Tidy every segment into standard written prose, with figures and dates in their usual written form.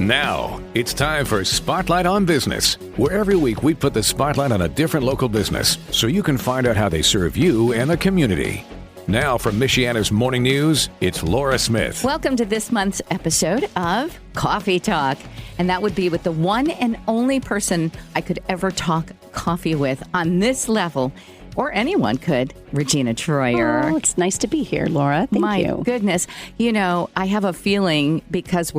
Now, it's time for Spotlight on Business, where every week we put the spotlight on a different local business so you can find out how they serve you and the community. Now from Michiana's Morning News, it's Laura Smith. Welcome to this month's episode of Coffee Talk. And that would be with the one and only person I could ever talk coffee with on this level, or anyone could, Regina Troyer. Oh, it's nice to be here, Laura. Thank you. My goodness. You know, I have a feeling because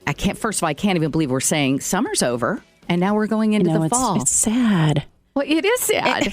I can't even believe we're saying summer's over and now we're going into the fall. It's sad. Well, it is sad.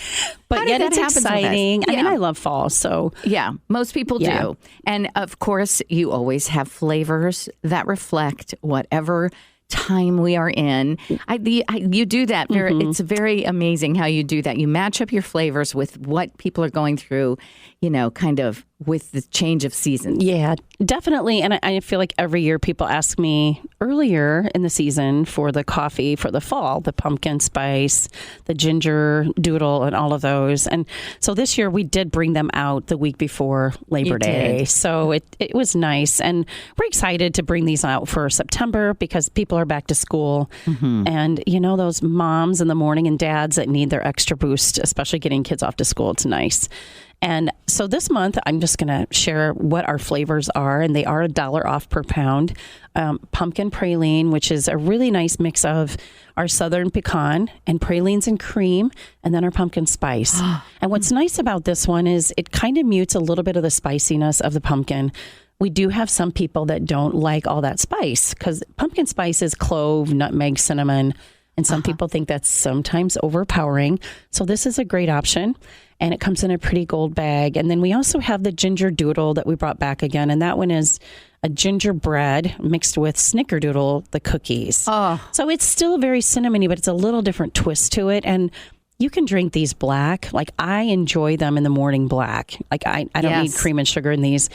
But yet it's exciting. I mean, I love fall, so. Yeah, most people do. And of course, you always have flavors that reflect whatever time we are in. You do that. It's very amazing how you do that. You match up your flavors with what people are going through, you know, kind of with the change of seasons. Yeah, definitely. And I feel like every year people ask me earlier in the season for the coffee for the fall, the pumpkin spice, the ginger doodle, and all of those. And so this year we did bring them out the week before Labor Day. So it was nice. And we're excited to bring these out for September because people are back to school. Mm-hmm. And, you know, those moms in the morning and dads that need their extra boost, especially getting kids off to school, it's nice. And so this month, I'm just going to share what our flavors are, and they are $1 off per pound. Pumpkin praline, which is a really nice mix of our southern pecan and pralines and cream, and then our pumpkin spice. And what's nice about this one is it kind of mutes a little bit of the spiciness of the pumpkin. We do have some people that don't like all that spice because pumpkin spice is clove, nutmeg, cinnamon, and some people think that's sometimes overpowering. So this is a great option. And it comes in a pretty gold bag. And then we also have the ginger doodle that we brought back again. And that one is a gingerbread mixed with snickerdoodle, the cookies. Oh. So it's still very cinnamony, but it's a little different twist to it. And you can drink these black. Like I enjoy them in the morning black. Like I don't need cream and sugar in these.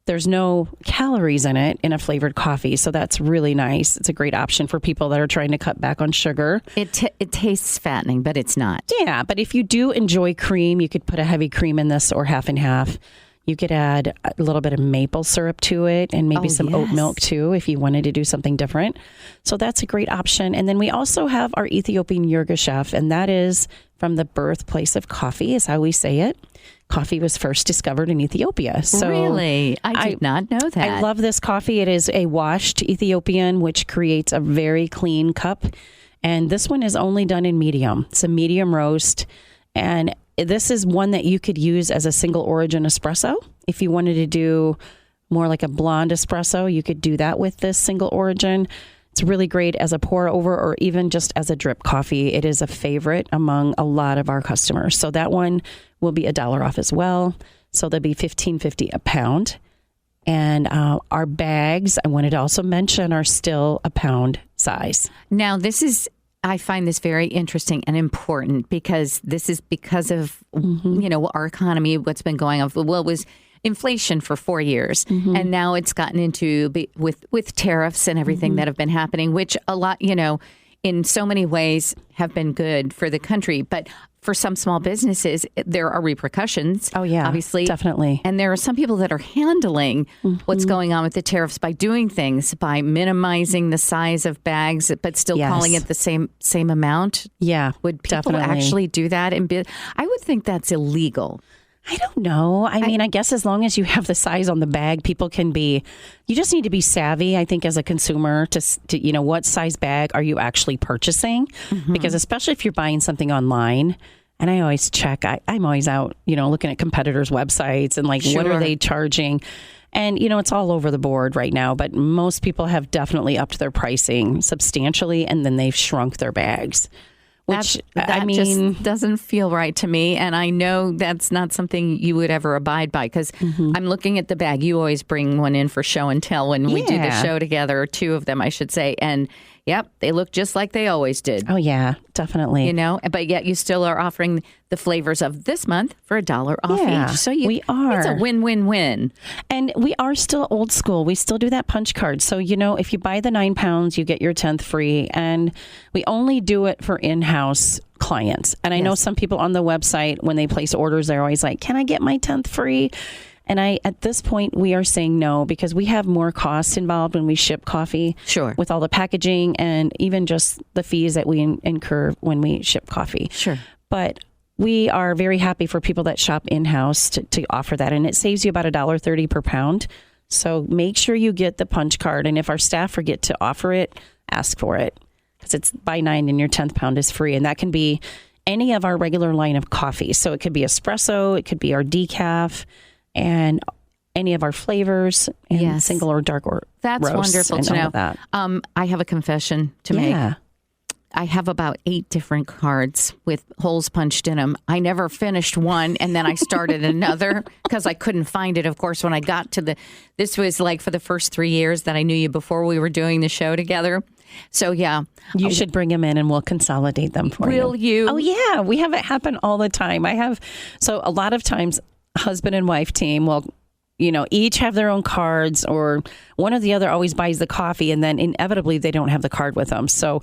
There's no calories in it in a flavored coffee. So that's really nice. It's a great option for people that are trying to cut back on sugar. It tastes fattening, but it's not. Yeah, but if you do enjoy cream, you could put a heavy cream in this or half and half. You could add a little bit of maple syrup to it and maybe some oat milk too if you wanted to do something different. So that's a great option. And then we also have our Ethiopian Yirgacheffe, and that is from the birthplace of coffee, is how we say it. Coffee was first discovered in Ethiopia. So really? I did not know that. I love this coffee. It is a washed Ethiopian, which creates a very clean cup. And this one is only done in medium. It's a medium roast. And this is one that you could use as a single origin espresso. If you wanted to do more like a blonde espresso, you could do that with this single origin. It's really great as a pour over or even just as a drip coffee. It is a favorite among a lot of our customers. So that one will be $1 off as well. So they'll be $15.50 a pound. And our bags, I wanted to also mention, are still a pound size. Now, I find this very interesting and important because this is because of, you know, our economy, what's been going on. Well, it was inflation for 4 years. And now it's gotten into with tariffs and everything that have been happening, which a lot, you know, in so many ways have been good for the country. But for some small businesses, there are repercussions. Oh, yeah, obviously. Definitely. And there are some people that are handling what's going on with the tariffs by doing things, by minimizing the size of bags, but still calling it the same amount. Yeah, would people actually do that? I would think that's illegal. I don't know. I mean, I guess as long as you have the size on the bag, people can be, you just need to be savvy, I think, as a consumer to you know, what size bag are you actually purchasing? Because especially if you're buying something online, and I always check, I'm always out, you know, looking at competitors' websites and like, what are they charging? And, you know, it's all over the board right now, but most people have definitely upped their pricing substantially, and then they've shrunk their bags. Which, that just doesn't feel right to me. And I know that's not something you would ever abide by because I'm looking at the bag. You always bring one in for show and tell when we do the show together, or two of them, I should say. And yep, they look just like they always did. Oh, yeah, definitely. You know, but yet you still are offering the flavors of this month for $1 off each. So we are. It's a win-win-win. And we are still old school. We still do that punch card. So, you know, if you buy the 9 pounds, you get your 10th free. And we only do it for in-house clients. And I know some people on the website, when they place orders, they're always like, can I get my 10th free? And at this point, we are saying no because we have more costs involved when we ship coffee. Sure. With all the packaging and even just the fees that we incur when we ship coffee. Sure. But we are very happy for people that shop in-house to offer that. And it saves you about $1.30 per pound. So make sure you get the punch card. And if our staff forget to offer it, ask for it. Because it's buy 9 and your 10th pound is free. And that can be any of our regular line of coffee. So it could be espresso, it could be our decaf, and any of our flavors, and single or dark or that's roasts wonderful to know. That. I have a confession to make. I have about 8 different cards with holes punched in them. I never finished one, and then I started another because I couldn't find it. Of course, when I got to this was like for the first 3 years that I knew you before we were doing the show together. So, yeah. You should bring them in and we'll consolidate them for you. Will you? Oh, yeah. We have it happen all the time. So a lot of times, husband and wife team will, each have their own cards, or one or the other always buys the coffee, and then inevitably they don't have the card with them. So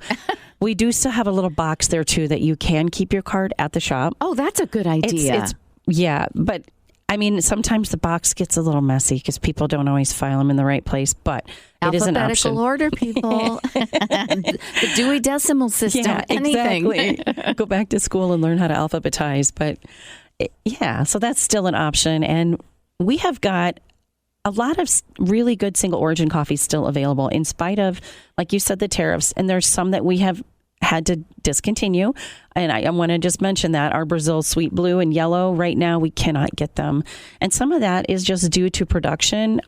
we do still have a little box there, too, that you can keep your card at the shop. Oh, that's a good idea. Yeah, but I mean, sometimes the box gets a little messy because people don't always file them in the right place, but it is an option. Alphabetical order, people. The Dewey Decimal System. Yeah, anything. Exactly. Go back to school and learn how to alphabetize. But so that's still an option. And we have got a lot of really good single origin coffees still available in spite of, like you said, the tariffs. And there's some that we have had to discontinue. And I want to just mention that our Brazil Sweet Blue and Yellow, right now, we cannot get them. And some of that is just due to production.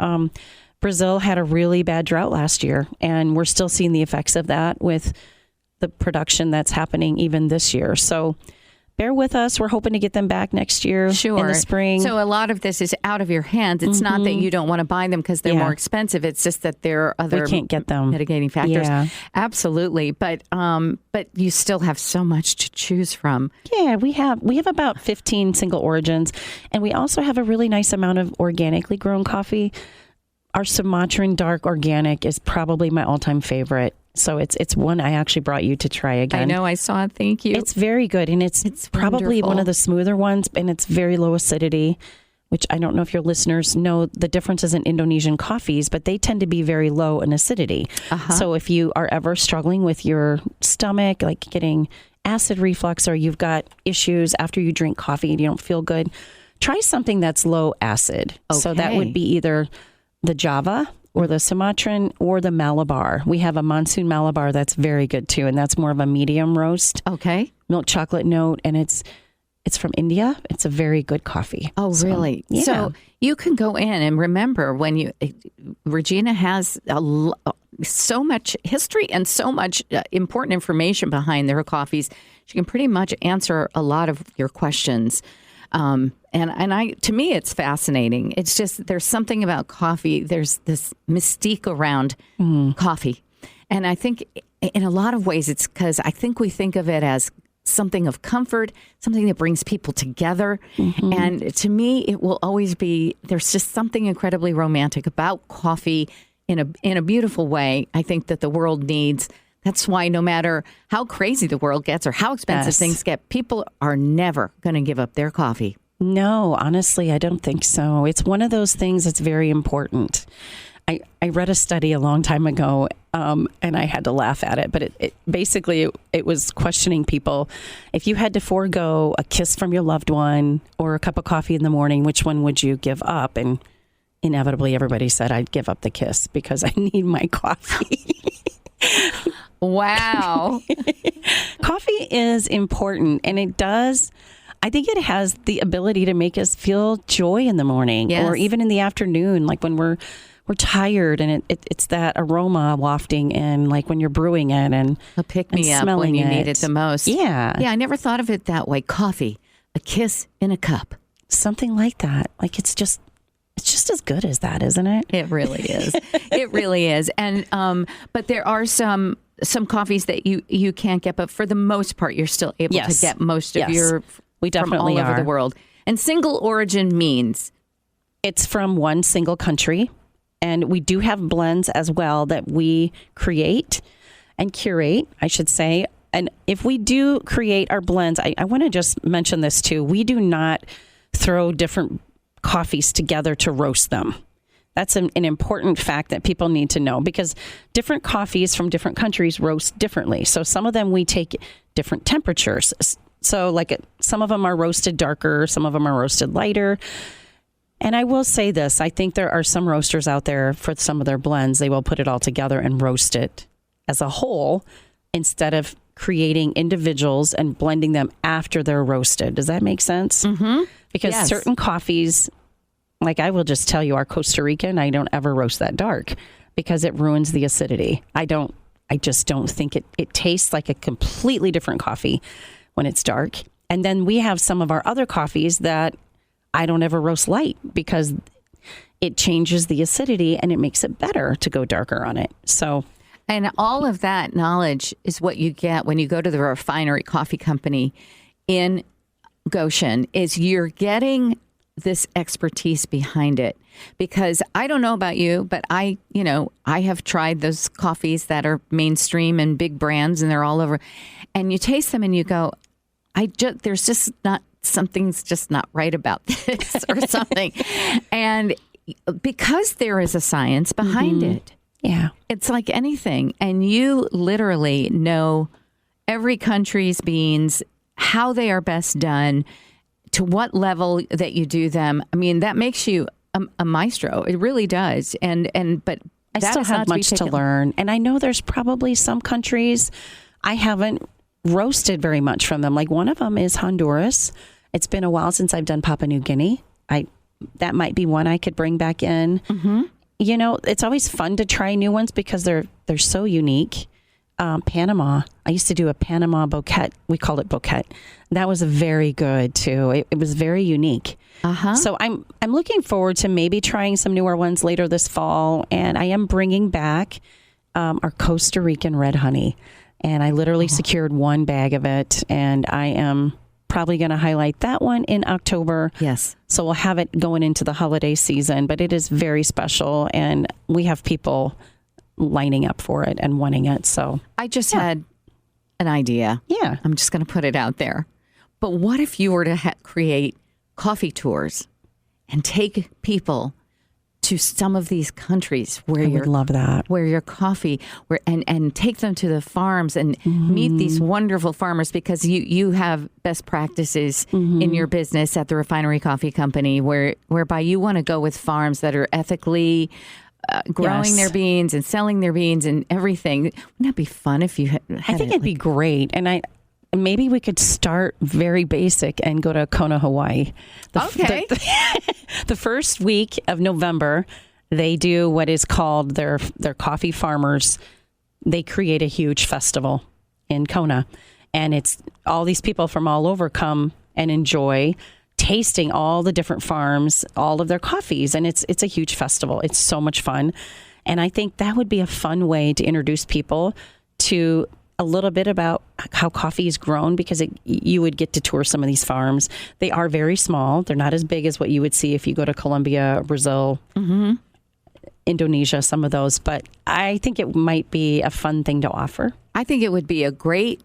Brazil had a really bad drought last year, and we're still seeing the effects of that with the production that's happening even this year. So bear with us. We're hoping to get them back next year in the spring. So a lot of this is out of your hands. It's not that you don't want to buy them because they're more expensive. It's just that there are other we can't get them. mitigating factors. Yeah. Absolutely. But you still have so much to choose from. Yeah, we have about 15 single origins, and we also have a really nice amount of organically grown coffee. Our Sumatran dark organic is probably my all-time favorite. So it's one I actually brought you to try again. I know, I saw it. Thank you. It's very good, and it's probably wonderful. one of the smoother ones, and it's very low acidity, which I don't know if your listeners know the differences in Indonesian coffees, but they tend to be very low in acidity. So if you are ever struggling with your stomach, like getting acid reflux, or you've got issues after you drink coffee and you don't feel good, try something that's low acid. Okay. So that would be either the Java or the Sumatran or the Malabar. We have a Monsoon Malabar that's very good too, and that's more of a medium roast. Okay. Milk chocolate note, and it's from India. It's a very good coffee. Oh, really? Yeah. So you can go in and remember Regina has so much history and so much important information behind her coffees. She can pretty much answer a lot of your questions. To me, it's fascinating. It's just, there's something about coffee. There's this mystique around coffee. And I think in a lot of ways, it's because I think we think of it as something of comfort, something that brings people together. And to me, it will always be, there's just something incredibly romantic about coffee in a beautiful way. I think that the world needs. That's why no matter how crazy the world gets or how expensive things get, people are never going to give up their coffee. No, honestly, I don't think so. It's one of those things that's very important. I read a study a long time ago, and I had to laugh at it, but it basically was questioning people. If you had to forego a kiss from your loved one or a cup of coffee in the morning, which one would you give up? And inevitably, everybody said, I'd give up the kiss because I need my coffee. Wow. Coffee is important, and I think it has the ability to make us feel joy in the morning or even in the afternoon, like when we're tired, and it's that aroma wafting in, like when you're brewing it and a pick me up when you need it the most. Yeah. Yeah, I never thought of it that way. Coffee, a kiss in a cup. Something like that. Like it's just as good as that, isn't it? It really is. It really is. And but there are some coffees that you can't get, but for the most part, you're still able to get most of your. We definitely from all over the world. And single origin means it's from one single country, and we do have blends as well that we create and curate, I should say. And if we do create our blends, I want to just mention this too. We do not throw different coffees together to roast them. That's an important fact that people need to know, because different coffees from different countries roast differently. So some of them we take different temperatures. So like some of them are roasted darker, some of them are roasted lighter. And I will say this, I think there are some roasters out there for some of their blends, they will put it all together and roast it as a whole instead of creating individuals and blending them after they're roasted. Does that make sense? Mm-hmm. Because certain coffees, like I will just tell you, our Costa Rican, I don't ever roast that dark because it ruins the acidity. I just don't think it tastes like a completely different coffee when it's dark. And then we have some of our other coffees that I don't ever roast light because it changes the acidity and it makes it better to go darker on it. So, and all of that knowledge is what you get when you go to the Refinery Coffee Company in Goshen, is you're getting this expertise behind it. Because I don't know about you, but I have tried those coffees that are mainstream and big brands and they're all over. And you taste them and you go, something's just not right about this or something. And because there is a science behind it. Yeah. It's like anything. And you literally know every country's beans, how they are best done, to what level that you do them. I mean, that makes you a maestro. It really does. But I still have much to learn. And I know there's probably some countries I haven't roasted very much from them. Like one of them is Honduras. It's been a while since I've done Papua New Guinea. That might be one I could bring back in. Mm-hmm. You know, it's always fun to try new ones because they're so unique. Panama. I used to do a Panama bouquet. We called it bouquet. That was very good too. It was very unique. Uh-huh. So I'm looking forward to maybe trying some newer ones later this fall. And I am bringing back our Costa Rican red honey. And I literally secured one bag of it. And I am probably going to highlight that one in October. Yes. So we'll have it going into the holiday season. But it is very special. And we have people lining up for it and wanting it. So I just had an idea. Yeah. I'm just going to put it out there. But what if you were to create coffee tours and take people to some of these countries where I would love that, where your coffee, and take them to the farms and meet these wonderful farmers, because you have best practices in your business at the Refinery Coffee Company, whereby you want to go with farms that are ethically growing their beans and selling their beans and everything. Wouldn't that be fun if you had I think it'd be great. And maybe we could start very basic and go to Kona, Hawaii. The first week of November, they do what is called their coffee farmers. They create a huge festival in Kona. And it's all these people from all over come and enjoy tasting all the different farms, all of their coffees. And it's a huge festival. It's so much fun. And I think that would be a fun way to introduce people to a little bit about how coffee is grown, because you would get to tour some of these farms. They are very small. They're not as big as what you would see if you go to Colombia, Brazil, Indonesia, some of those. But I think it might be a fun thing to offer. I think it would be a great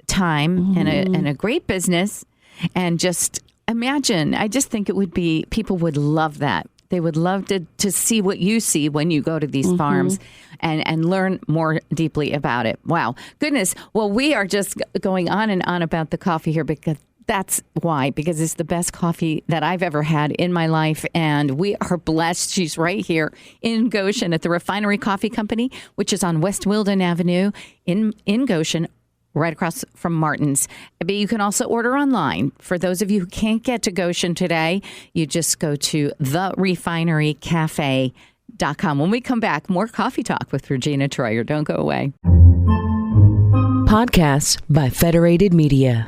time and a great business. And just imagine, I just think it would be, people would love that. They would love to see what you see when you go to these farms and learn more deeply about it. Wow. Goodness. Well, we are just going on and on about the coffee here, because that's why, because it's the best coffee that I've ever had in my life. And we are blessed. She's right here in Goshen at the Refinery Coffee Company, which is on West Wilden Avenue in Goshen, right across from Martin's. But you can also order online. For those of you who can't get to Goshen today, you just go to therefinerycafe.com. When we come back, more Coffee Talk with Regina Troyer. Don't go away. Podcasts by Federated Media.